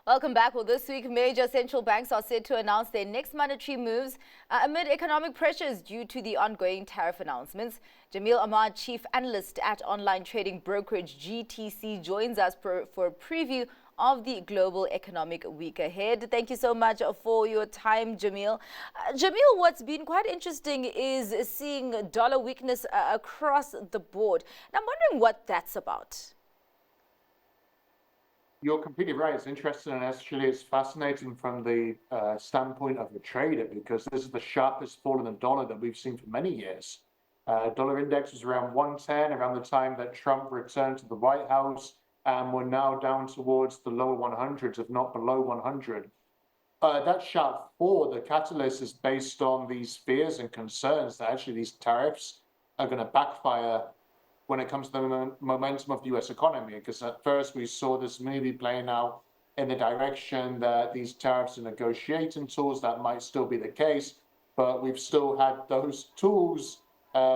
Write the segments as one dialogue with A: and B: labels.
A: Welcome back. Well, this week, major central banks are set to announce their next monetary moves amid economic pressures due to the ongoing tariff announcements. Jameel Ahmad, chief analyst at online trading brokerage GTC, joins us for a preview of the global economic week ahead. Thank you so much for your time, Jameel. Jameel, what's been quite interesting is seeing dollar weakness across the board. And I'm wondering what that's about.
B: You're completely right. It's interesting, and actually it's fascinating from the standpoint of the trader, because this is the sharpest fall in the dollar that we've seen for many years. Dollar index was around 110 around the time that Trump returned to the White House, and we're now down towards the lower 100s, if not below 100. That sharp fall, the catalyst is based on these fears and concerns that actually these tariffs are going to backfire when it comes to the momentum of the US economy. Because at first we saw this movie playing out in the direction that these tariffs are negotiating tools. That might still be the case, but we've still had those tools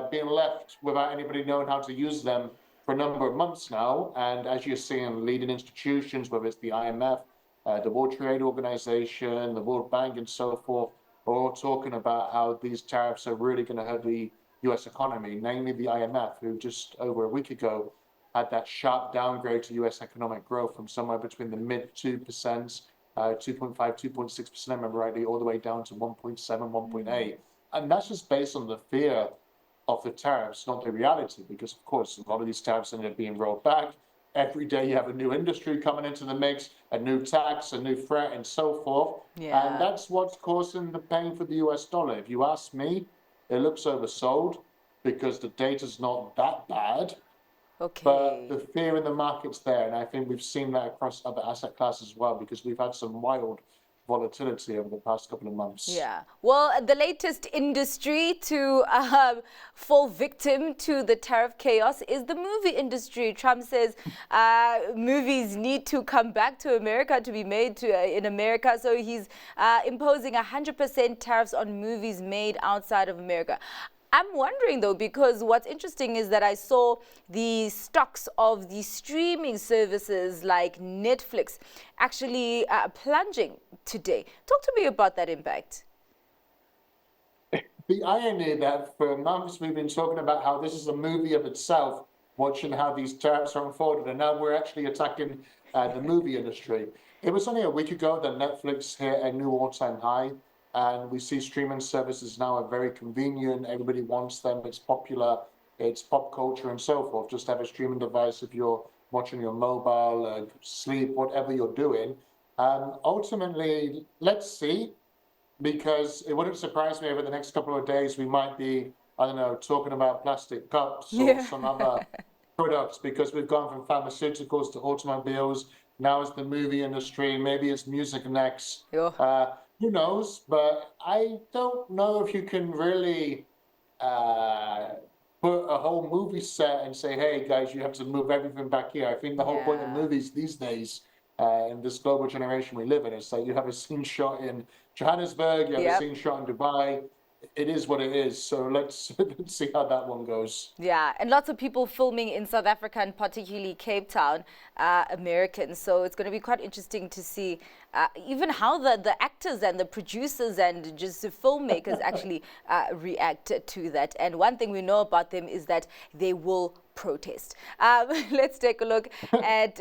B: being left without anybody knowing how to use them for a number of months now. And as you're seeing, leading institutions, whether it's the IMF, the World Trade Organization, the World Bank, and so forth, are all talking about how these tariffs are really going to hurt the US economy, namely the IMF, who just over a week ago had that sharp downgrade to US economic growth from somewhere between the mid 2%, 2.5, 2.6%, I remember rightly, all the way down to 1.7, 1.8. And that's just based on the fear of the tariffs, not the reality, because of course, a lot of these tariffs ended up being rolled back. Every day you have a new industry coming into the mix, a new tax, a new threat, and so forth.
A: Yeah.
B: And that's what's causing the pain for the US dollar. If you ask me, it looks oversold because the data's not that bad.
A: Okay.
B: But the fear in the market's there. And I think we've seen that across other asset classes as well, because we've had some wild volatility over the past couple of months.
A: Yeah. Well, the latest industry to fall victim to the tariff chaos is the movie industry. Trump says movies need to come back to America to be made in America. So he's imposing 100% tariffs on movies made outside of America. I'm wondering, though, because what's interesting is that I saw the stocks of the streaming services like Netflix actually plunging today. Talk to me about that impact.
B: The irony that for months we've been talking about how this is a movie of itself, watching how these tariffs are unfolded, and now we're actually attacking the movie industry. It was only a week ago that Netflix hit a new all-time high. And we see streaming services now are very convenient. Everybody wants them. It's popular. It's pop culture and so forth. Just have a streaming device if you're watching your mobile, sleep, whatever you're doing. Ultimately, let's see, because it wouldn't surprise me over the next couple of days we might be, I don't know, talking about plastic cups or some other products, because we've gone from pharmaceuticals to automobiles. Now it's the movie industry. Maybe it's music next. Who knows? But I don't know if you can really put a whole movie set and say, hey, guys, you have to move everything back here. I think the whole point of movies these days, in this global generation we live in, is that you have a scene shot in Johannesburg, you have a scene shot in Dubai. It is what it is. So let's see how that one goes.
A: Yeah, and lots of people filming in South Africa and particularly Cape Town, Americans. So it's going to be quite interesting to see even how the actors and the producers and just the filmmakers actually react to that. And one thing we know about them is that they will protest. Let's take a look at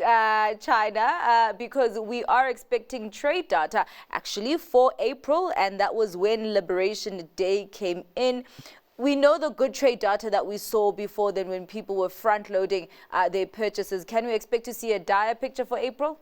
A: China, because we are expecting trade data actually for April, and that was when Liberation Day came in. We know the good trade data that we saw before then when people were front loading their purchases. Can we expect to see a dire picture for April?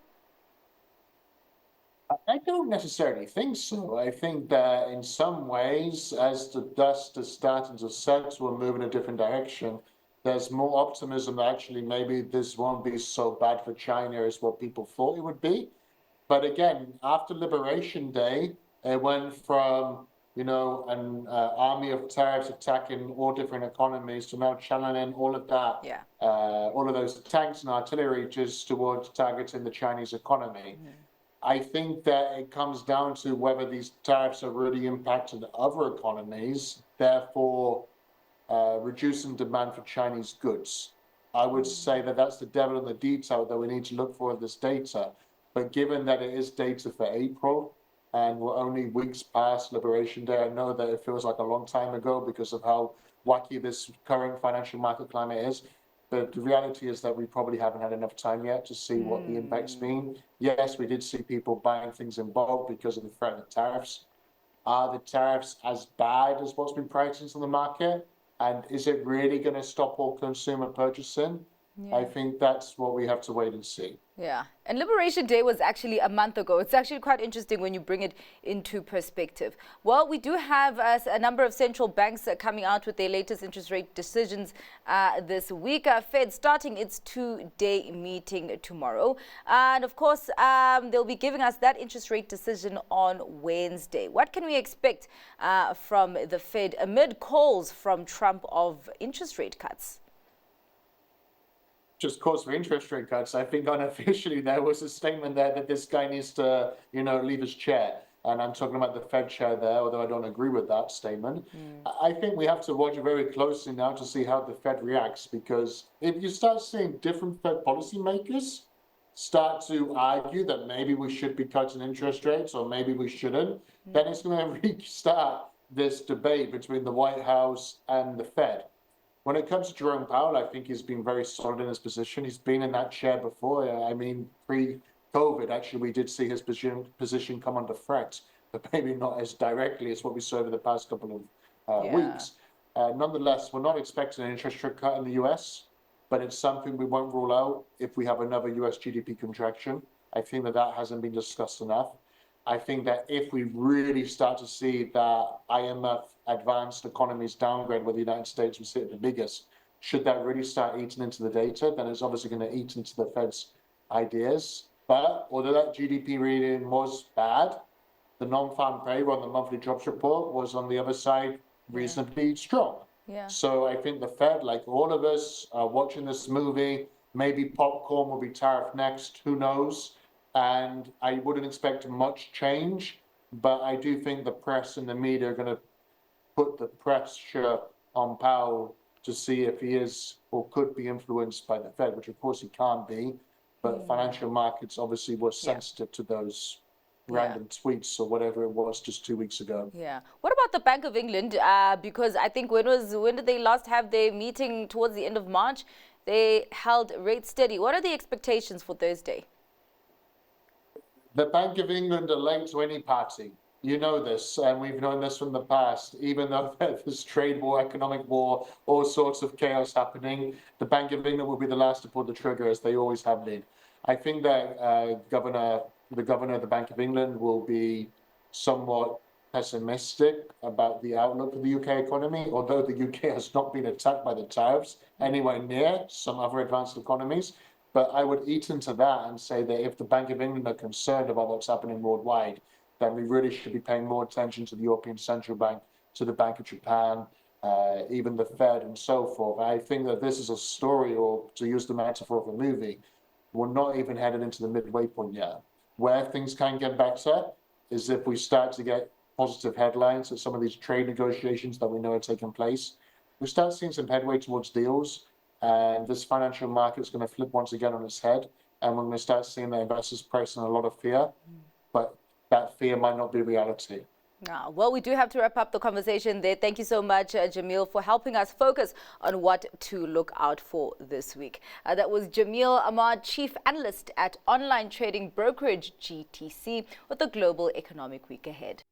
B: I don't necessarily think so. I think that in some ways, as the dust is starting to settle and move in a different direction, there's more optimism that actually maybe this won't be so bad for China as what people thought it would be. But again, after Liberation Day, it went from, you know, an army of tariffs attacking all different economies to now channeling all of that, all of those tanks and artillery just towards targeting the Chinese economy. I think that it comes down to whether these tariffs are really impacting other economies, therefore reducing demand for Chinese goods. I would say that that's the devil in the detail that we need to look for in this data. But given that it is data for April and we're only weeks past Liberation Day, I know that it feels like a long time ago because of how wacky this current financial market climate is. But the reality is that we probably haven't had enough time yet to see what the impacts mean. Yes, we did see people buying things in bulk because of the threat of tariffs. Are the tariffs as bad as what's been priced into the market? And is it really going to stop all consumer purchasing? I think that's what we have to wait and see.
A: Yeah. And Liberation Day was actually a month ago. It's actually quite interesting when you bring it into perspective. Well, we do have a number of central banks coming out with their latest interest rate decisions this week. Fed starting its two-day meeting tomorrow. And of course, they'll be giving us that interest rate decision on Wednesday. What can we expect from the Fed amid calls from Trump of interest rate cuts?
B: Just calls for interest rate cuts. I think unofficially there was a statement there that this guy needs to, leave his chair. And I'm talking about the Fed chair there, although I don't agree with that statement. I think we have to watch very closely now to see how the Fed reacts, because if you start seeing different Fed policymakers start to argue that maybe we should be cutting interest rates or maybe we shouldn't, then it's going to restart this debate between the White House and the Fed. When it comes to Jerome Powell, I think he's been very solid in his position. He's been in that chair before. I mean, pre-COVID, actually, we did see his position come under threat, but maybe not as directly as what we saw over the past couple of weeks. Nonetheless, we're not expecting an interest rate cut in the US, but it's something we won't rule out if we have another US GDP contraction. I think that hasn't been discussed enough. I think that if we really start to see that IMF advanced economies downgrade where the United States was hit the biggest, should that really start eating into the data, then it's obviously going to eat into the Fed's ideas. But although that GDP reading was bad, the non-farm payroll on the monthly jobs report was on the other side reasonably strong. So I think the Fed, like all of us, are watching this movie. Maybe popcorn will be tariffed next, who knows? And I wouldn't expect much change, but I do think the press and the media are going to put the pressure on Powell to see if he is or could be influenced by the Fed, which of course he can't be. But financial markets obviously were sensitive to those random tweets or whatever it was just 2 weeks ago.
A: Yeah. What about the Bank of England? Because I think when did they last have their meeting? Towards the end of March, they held rates steady. What are the expectations for Thursday?
B: The Bank of England are late to any party. You know this, and we've known this from the past. Even though there's trade war, economic war, all sorts of chaos happening, the Bank of England will be the last to pull the trigger, as they always have been. I think that the governor of the Bank of England will be somewhat pessimistic about the outlook for the UK economy, although the UK has not been attacked by the tariffs anywhere near some other advanced economies. But I would eat into that and say that if the Bank of England are concerned about what's happening worldwide, then we really should be paying more attention to the European Central Bank, to the Bank of Japan, even the Fed and so forth. I think that this is a story, or to use the metaphor of a movie, we're not even headed into the midway point yet. Where things can get better is if we start to get positive headlines at some of these trade negotiations that we know are taking place. We start seeing some headway towards deals, and this financial market is going to flip once again on its head, and we're going to start seeing the investors pricing a lot of fear, but that fear might not be reality.
A: Well, we do have to wrap up the conversation there. Thank you so much, Jameel, for helping us focus on what to look out for this week. That was Jameel Ahmad, Chief Analyst at online trading brokerage GTC, with the Global Economic Week ahead.